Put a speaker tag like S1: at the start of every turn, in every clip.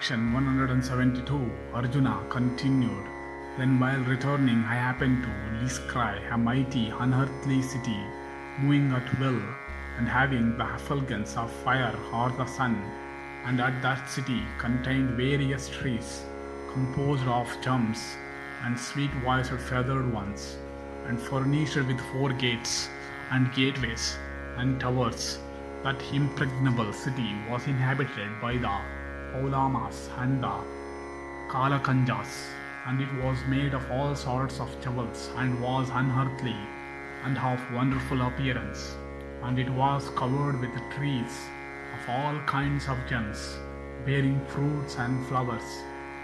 S1: Section 172 Arjuna continued. Then while returning I happened to descry a mighty unearthly city, moving at will and having the effulgence of fire or the sun, and at that city contained various trees, composed of gems and sweet-voiced feathered ones, and furnished with 4 gates and gateways and towers. That impregnable city was inhabited by the Paulamas and the Kalakanjas, and it was made of all sorts of jewels and was unearthly and of wonderful appearance, and it was covered with trees of all kinds of gems, bearing fruits and flowers,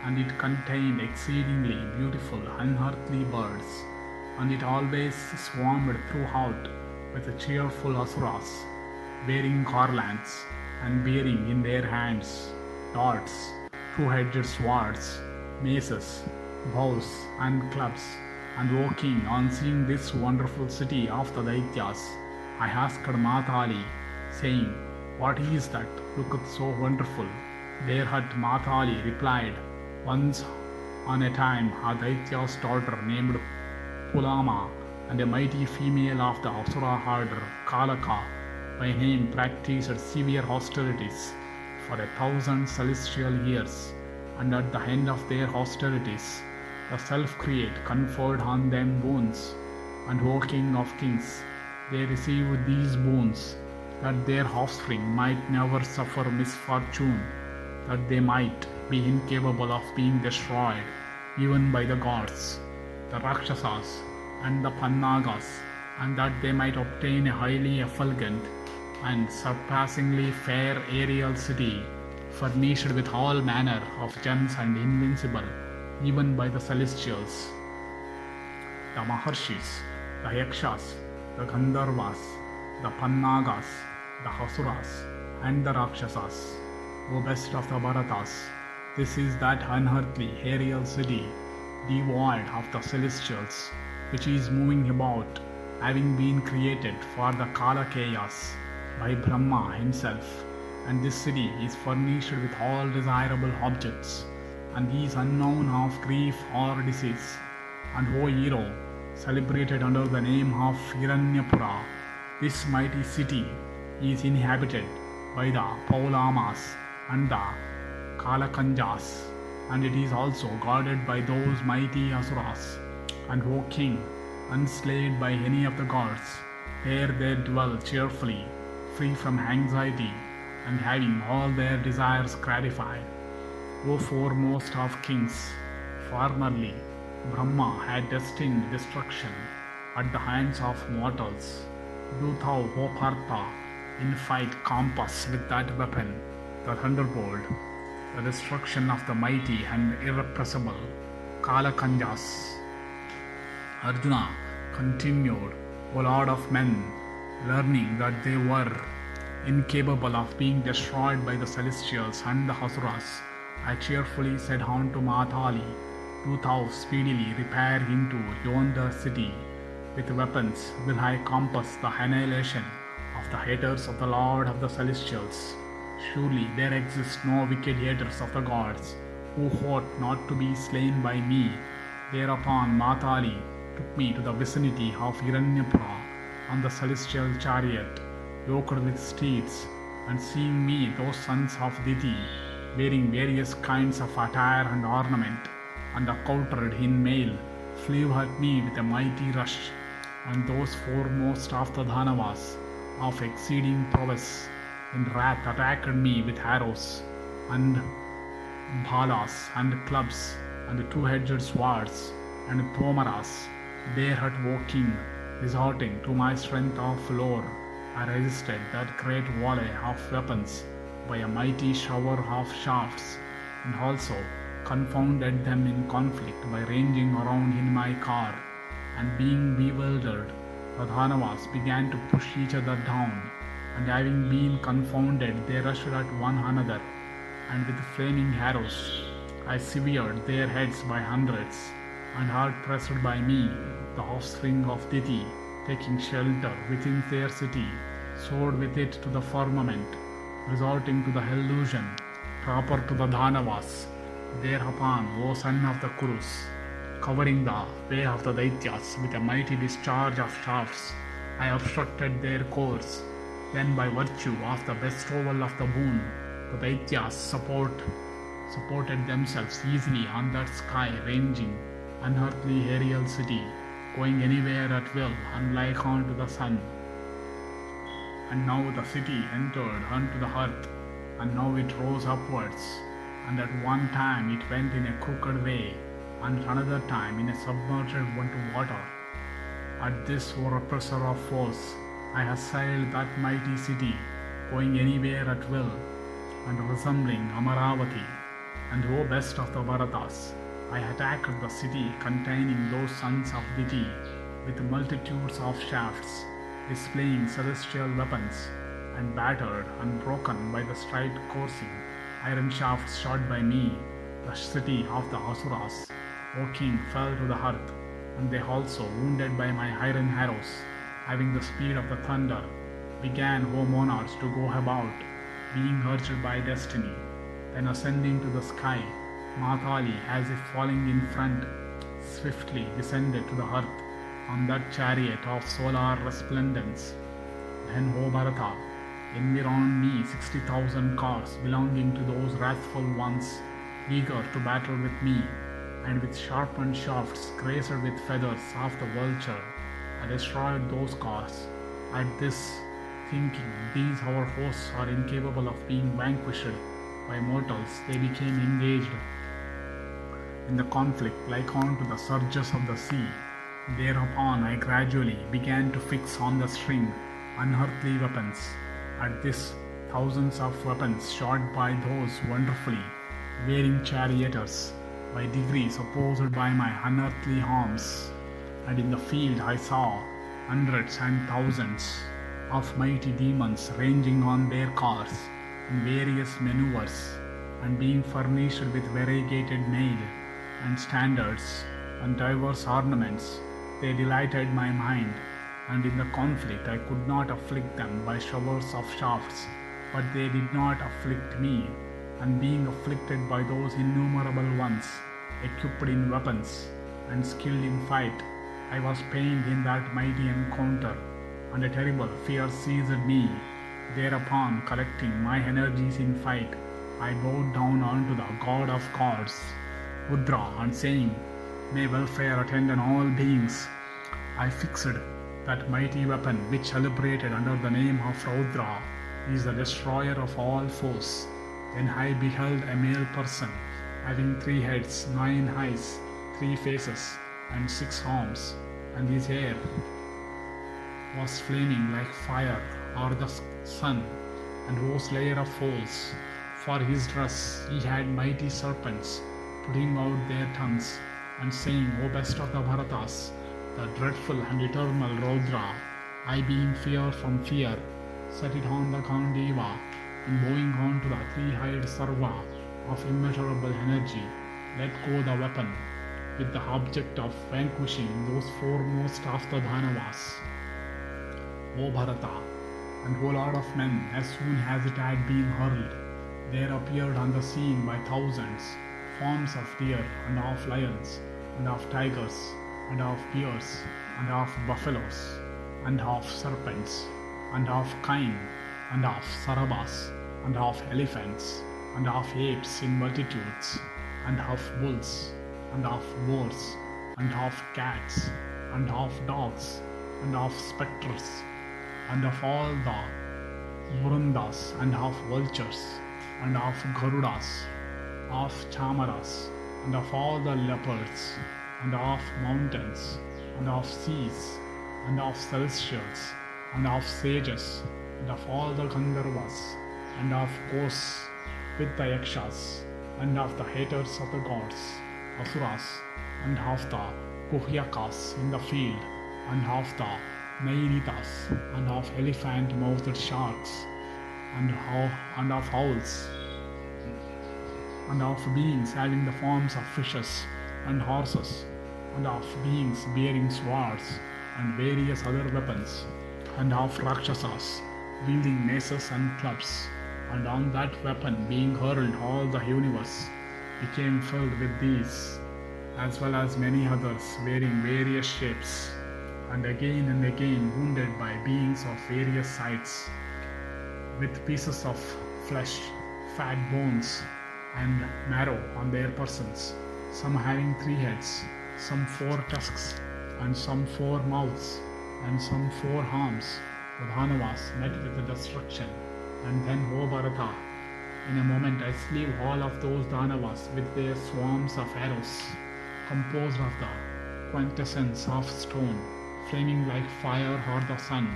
S1: and it contained exceedingly beautiful unearthly birds, and it always swarmed throughout with cheerful asuras, bearing garlands and bearing in their hands darts, two-edged swords, maces, bows, and clubs. And walking on seeing this wonderful city of the Daityas, I asked Matali, saying, "What is that looketh so wonderful?" Thereat Matali replied, "Once on a time a Daitya's daughter named Paulama and a mighty female of the Asura herder Kalaka by name practiced severe austerities for 1,000 celestial years, and at the end of their austerities, the self-create conferred on them boons, and O King of Kings, they received these boons, that their offspring might never suffer misfortune, that they might be incapable of being destroyed even by the gods, the Rakshasas, and the Pannagas, and that they might obtain a highly effulgent and surpassingly fair aerial city, furnished with all manner of gems and invincible even by the celestials, the Maharshis, the Yakshas, the Gandharvas, the Pannagas, the Asuras, and the Rakshasas. O best of the Bharatas, this is that unearthly aerial city, devoid of the celestials, which is moving about, having been created for the Kalakayas by Brahma himself, and this city is furnished with all desirable objects, and is unknown of grief or disease. And O hero, celebrated under the name of Hiranyapura, this mighty city is inhabited by the Paulamas and the Kalakanjas, and it is also guarded by those mighty Asuras. And O king, unslayed by any of the gods, there they dwell cheerfully, free from anxiety, and having all their desires gratified. O foremost of kings, formerly Brahma had destined destruction at the hands of mortals. Do thou, O Partha, in fight compass with that weapon, the thunderbolt, the destruction of the mighty and irrepressible Kalakanjas. Arjuna continued, O Lord of men, learning that they were incapable of being destroyed by the celestials and the Asuras, I cheerfully said unto Matali, Do thou speedily repair into yonder city. With weapons will I compass the annihilation of the haters of the Lord of the celestials. Surely there exist no wicked haters of the gods, who ought not to be slain by me. Thereupon Matali took me to the vicinity of Hiranyapura on the celestial chariot, yoked with steeds, and seeing me those sons of Diti, wearing various kinds of attire and ornament, and accoutred in mail, flew at me with a mighty rush, and those foremost of the Dhanavas, of exceeding prowess, in wrath attacked me with arrows, and bhalas, and clubs, and two-edged swords, and tomaras. Thereat walking, resorting to my strength of lore, I resisted that great volley of weapons by a mighty shower of shafts, and also confounded them in conflict by ranging around in my car, and being bewildered, the Dhanavas began to push each other down, and having been confounded, they rushed at one another, and with flaming arrows I severed their heads by hundreds, and hard pressed by me, the offspring of Diti, taking shelter within their city, soared with it to the firmament, resorting to the illusion proper to the Dhanavas. Thereupon, O son of the Kurus, covering the way of the Daityas with a mighty discharge of shafts, I obstructed their course. Then by virtue of the bestowal of the boon, the Daityas supported themselves easily on that sky-ranging, unearthly aerial city, going anywhere at will, unlike unto the sun. And now the city entered unto the earth, and now it rose upwards, and at one time it went in a crooked way, and at another time in a submerged into water. At this, O oppressor of foes, I assailed that mighty city, going anywhere at will, and resembling Amaravati. And O best of the Bharatas, I attacked the city containing those sons of Diti with multitudes of shafts, displaying celestial weapons, and battered and broken by the straight coursing iron shafts shot by me. The city of the Asuras, O king, fell to the earth, and they also, wounded by my iron arrows, having the speed of the thunder, began, O monarchs, to go about, being urged by destiny. Then ascending to the sky, Matali, as if falling in front, swiftly descended to the earth on that chariot of solar resplendence. Then, O Bharata, environed me 60,000 cars belonging to those wrathful ones, eager to battle with me, and with sharpened shafts graced with feathers of the vulture, I destroyed those cars. At this, thinking these our hosts are incapable of being vanquished by mortals, they became engaged in the conflict like unto the surges of the sea. Thereupon I gradually began to fix on the string unearthly weapons. At this, thousands of weapons shot by those wonderfully wearing charioteers, by degrees opposed by my unearthly arms. And in the field I saw hundreds and thousands of mighty demons ranging on their cars in various maneuvers, and being furnished with variegated mail and standards and diverse ornaments, they delighted my mind. And in the conflict I could not afflict them by showers of shafts, but they did not afflict me. And being afflicted by those innumerable ones, equipped in weapons and skilled in fight, I was pained in that mighty encounter, and a terrible fear seized me. Thereupon, collecting my energies in fight, I bowed down unto the god of gods, Rudra, and saying, "May welfare attend on all beings," I fixed that mighty weapon which celebrated under the name of Rudra is the destroyer of all foes. Then I beheld a male person, having 3 heads, 9 eyes, 3 faces, and 6 arms, and his hair was flaming like fire or the sun, and O slayer of foes, for his dress he had mighty serpents putting out their tongues, and saying, O best of the Bharatas, the dreadful and eternal Rudra, I being fear from fear, set it on the Gandiva, and bowing on to the 3-eyed Sarva of immeasurable energy, let go the weapon with the object of vanquishing those foremost of the Dhanavas. O Bharata, and O Lord of men, as soon as it had been hurled, there appeared on the scene by thousands forms of deer, and of lions, and of tigers, and of bears, and of buffaloes, and of serpents, and of kine, and of sarabas, and of elephants, and of apes in multitudes, and of bulls, and of boars, and of cats, and of dogs, and of spectres, and of all the Burundas, and of vultures, and of Garudas, of Chamaras, and of all the leopards, and of mountains, and of seas, and of celestials, and of sages, and of all the Gandharvas, and of ghosts with the Yakshas, and of the haters of the gods, Asuras, and of the Kuhyakas in the field, and of the Nairitas, and of elephant-mouthed sharks, and of owls, and of beings having the forms of fishes and horses, and of beings bearing swords and various other weapons, and of Rakshasas wielding maces and clubs, and on that weapon being hurled all the universe became filled with these, as well as many others wearing various shapes, and again wounded by beings of various sides, with pieces of flesh, fat bones, and marrow on their persons, some having 3 heads, some 4 tusks, and some 4 mouths, and some 4 arms. The Dhanavas met with the destruction, and then, O Bharata, in a moment I slew all of those Dhanavas with their swarms of arrows, composed of the quintessence of stone, flaming like fire or the sun,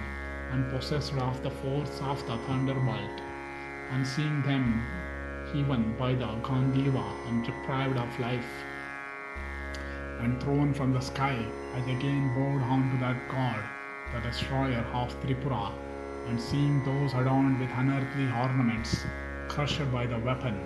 S1: and possessed of the force of the thunderbolt. And seeing them hewn by the Gandiva and deprived of life, and thrown from the sky, I again bowed down to that god, the destroyer of Tripura, and seeing those adorned with unearthly ornaments, crushed by the weapon,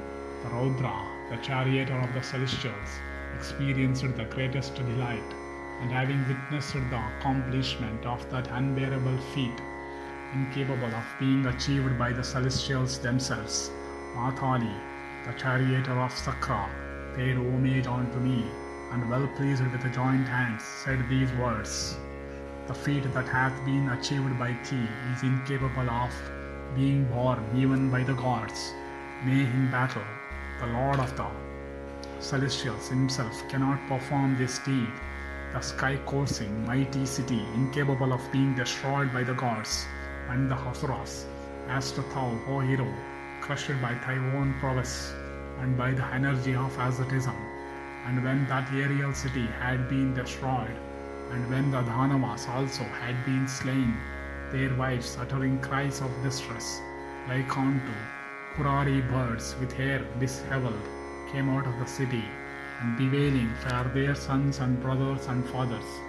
S1: the Rudra, the charioteer of the celestials, experienced the greatest delight, and having witnessed the accomplishment of that unbearable feat, incapable of being achieved by the celestials themselves, Matali, the charioteer of Sakra, paid homage unto me, and well pleased with the joint hands, said these words: The feat that hath been achieved by thee is incapable of being borne even by the gods. Nay, in battle, the Lord of the celestials himself cannot perform this deed. The sky-coursing, mighty city, incapable of being destroyed by the gods and the Asuras, as to thou, O hero, crushed by thy own prowess and by the energy of asceticism. And when that aerial city had been destroyed, and when the Dhanavas also had been slain, their wives uttering cries of distress, like unto Kurari birds with hair dishevelled, came out of the city, and bewailing for their sons and brothers and fathers,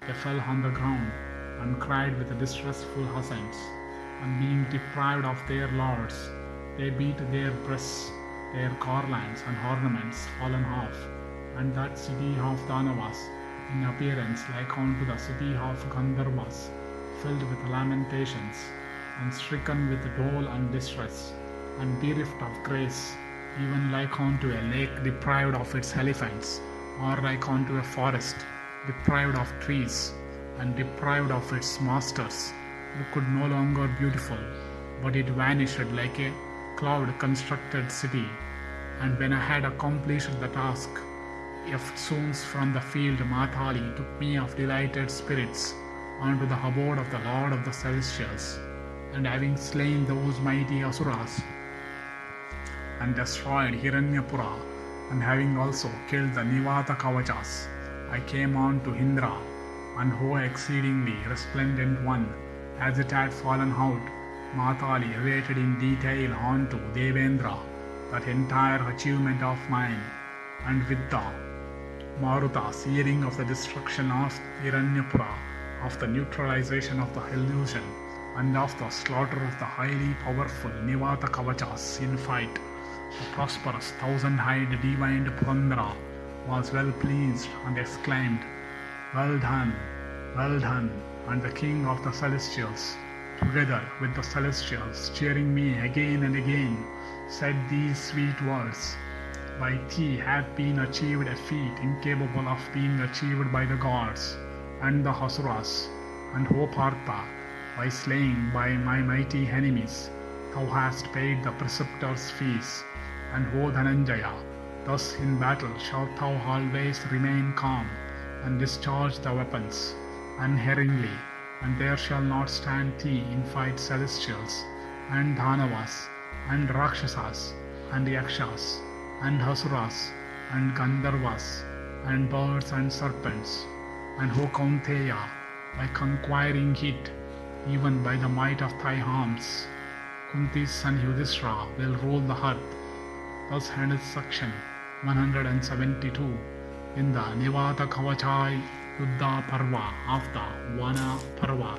S1: they fell on the ground, and cried with distressful accents, and being deprived of their lords, they beat their breasts, their garlands and ornaments fallen off, and that city of Dhanavas, in appearance like unto the city of Gandharvas, filled with lamentations, and stricken with dole and distress, and bereft of grace, even like unto a lake deprived of its elephants, or like unto a forest deprived of trees, and deprived of its masters, who could no longer beautiful, but it vanished like a cloud-constructed city. And when I had accomplished the task, eftsoons from the field Matali took me of delighted spirits unto the abode of the Lord of the Celestials, and having slain those mighty Asuras, and destroyed Hiranyapura, and having also killed the Nivata-Kavachas, I came on to Indra, and O exceedingly resplendent one, as it had fallen out, Matali related in detail unto Devendra that entire achievement of mine, and with the Marutas hearing of the destruction of Hiranyapura, of the neutralization of the illusion, and of the slaughter of the highly powerful Nivata-Kavachas in fight, the prosperous thousand-eyed divine Purandara was well pleased and exclaimed, Well done, well done, and the king of the celestials, together with the celestials cheering me again and again, said these sweet words: By thee hath been achieved a feat incapable of being achieved by the gods and the Asuras, and O Partha, by slaying by my mighty enemies, thou hast paid the preceptor's fees, and O Dhananjaya, thus in battle shalt thou always remain calm, and discharge the weapons unerringly, and there shall not stand thee in fight celestials, and Dhanavas, and Rakshasas, and Yakshas, and Asuras, and Gandharvas, and birds and serpents, and O Kaunteya, by conquering it, even by the might of thy arms, Kunti's son Yudhishthira will rule the earth. Thus endeth section 172 in the Nivata-Kavacha-yuddha Parva of the Vana Parva.